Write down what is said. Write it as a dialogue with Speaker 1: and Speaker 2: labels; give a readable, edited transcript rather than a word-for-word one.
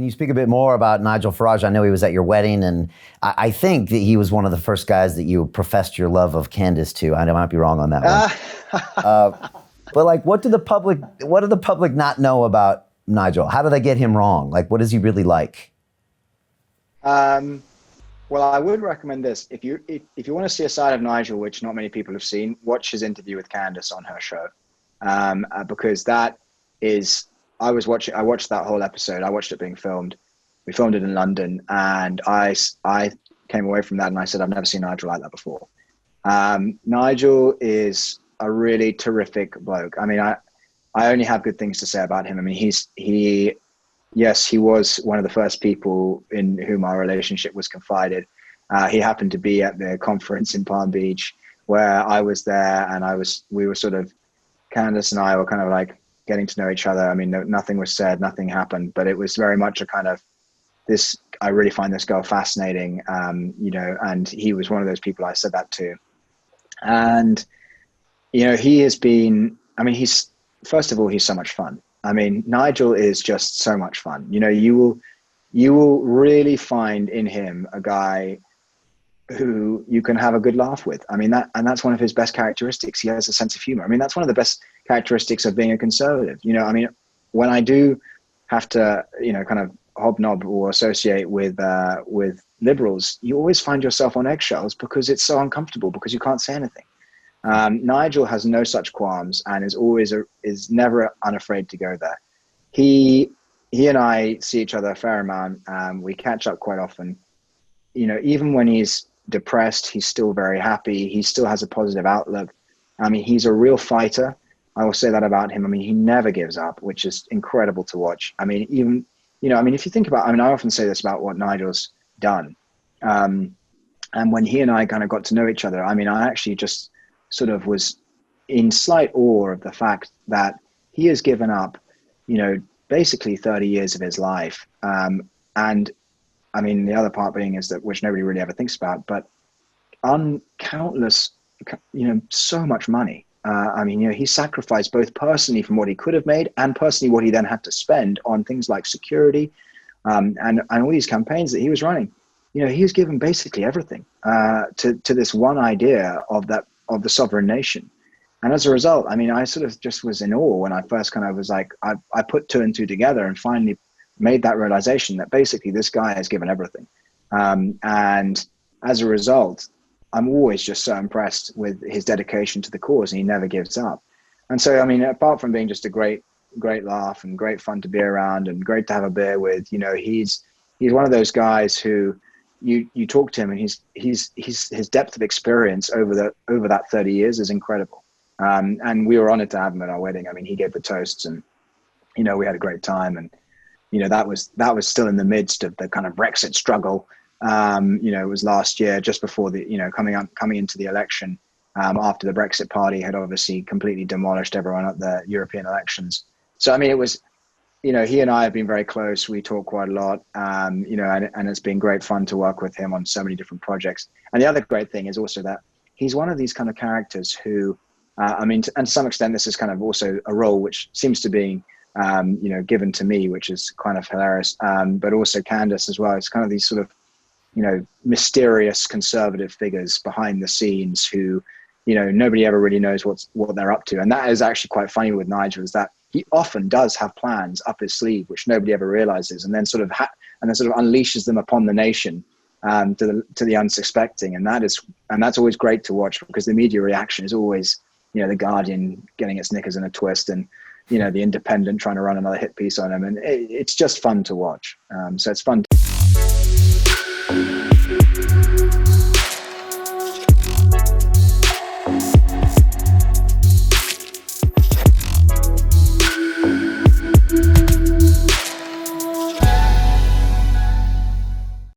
Speaker 1: Can you speak a bit more about Nigel Farage? I know he was at your wedding, and I think that he was one of the first guys that you professed your love of Candace to. I might be wrong on that one. But like, what do the public not know about Nigel? How do they get him wrong? Like, what is he really like?
Speaker 2: Well, I would recommend this. If you want to see a side of Nigel, which not many people have seen, watch his interview with Candace on her show. Because that is, I watched that whole episode. I watched it being filmed. We filmed it in London, and I came away from that and I said, I've never seen Nigel like that before. Nigel is a really terrific bloke. I mean, I only have good things to say about him. I mean, yes, he was one of the first people in whom our relationship was confided. He happened to be at the conference in Palm Beach where I was there, and we were sort of, Candace and I were kind of like getting to know each other. I mean, nothing was said, nothing happened, but it was very much a kind of this, I really find this girl fascinating, and he was one of those people I said that to. And, he has been, I mean, first of all, he's so much fun. I mean, Nigel is just so much fun. You will really find in him a guy who you can have a good laugh with. I mean, that's one of his best characteristics. He has a sense of humor. I mean, that's one of the best characteristics of being a conservative. I mean, when I do have to, kind of hobnob or associate with liberals, you always find yourself on eggshells because it's so uncomfortable, because you can't say anything. Nigel has no such qualms and is never unafraid to go there. He and I see each other a fair amount. We catch up quite often. Even when he's depressed, he's still very happy. He still has a positive outlook. I mean, he's a real fighter. I will say that about him. I mean, he never gives up, which is incredible to watch. I mean, even, if you think about, I mean, I often say this about what Nigel's done. And when he and I kind of got to know each other, I mean, I actually just sort of was in slight awe of the fact that he has given up, basically 30 years of his life. And I mean, the other part being is that, which nobody really ever thinks about, but countless, so much money. I mean, he sacrificed both personally from what he could have made and personally what he then had to spend on things like security, and all these campaigns that he was running. He's given basically everything to this one idea of the sovereign nation. And as a result, I mean, I sort of just was in awe when I first kind of was like, I put two and two together and finally made that realization that basically this guy has given everything. And as a result, I'm always just so impressed with his dedication to the cause, and he never gives up. And so, I mean, apart from being just a great laugh and great fun to be around and great to have a beer with, he's one of those guys who you talk to him and his depth of experience over that 30 years is incredible. And we were honored to have him at our wedding. I mean, he gave the toasts, and, we had a great time. And, that was still in the midst of the kind of Brexit struggle. It was last year, just before the, coming into the election, after the Brexit party had obviously completely demolished everyone at the European elections. So, I mean, it was, he and I have been very close. We talk quite a lot, and it's been great fun to work with him on so many different projects. And the other great thing is also that he's one of these kind of characters who, and to some extent, this is kind of also a role which seems to be, given to me, which is kind of hilarious, but also Candace as well. It's kind of these sort of, mysterious conservative figures behind the scenes who, nobody ever really knows what they're up to. And that is actually quite funny with Nigel, is that he often does have plans up his sleeve, which nobody ever realizes, and then sort of unleashes them upon the nation, to the unsuspecting. And that's always great to watch, because the media reaction is always, the Guardian getting its knickers in a twist, and, the Independent trying to run another hit piece on him. And it's just fun to watch. So it's fun.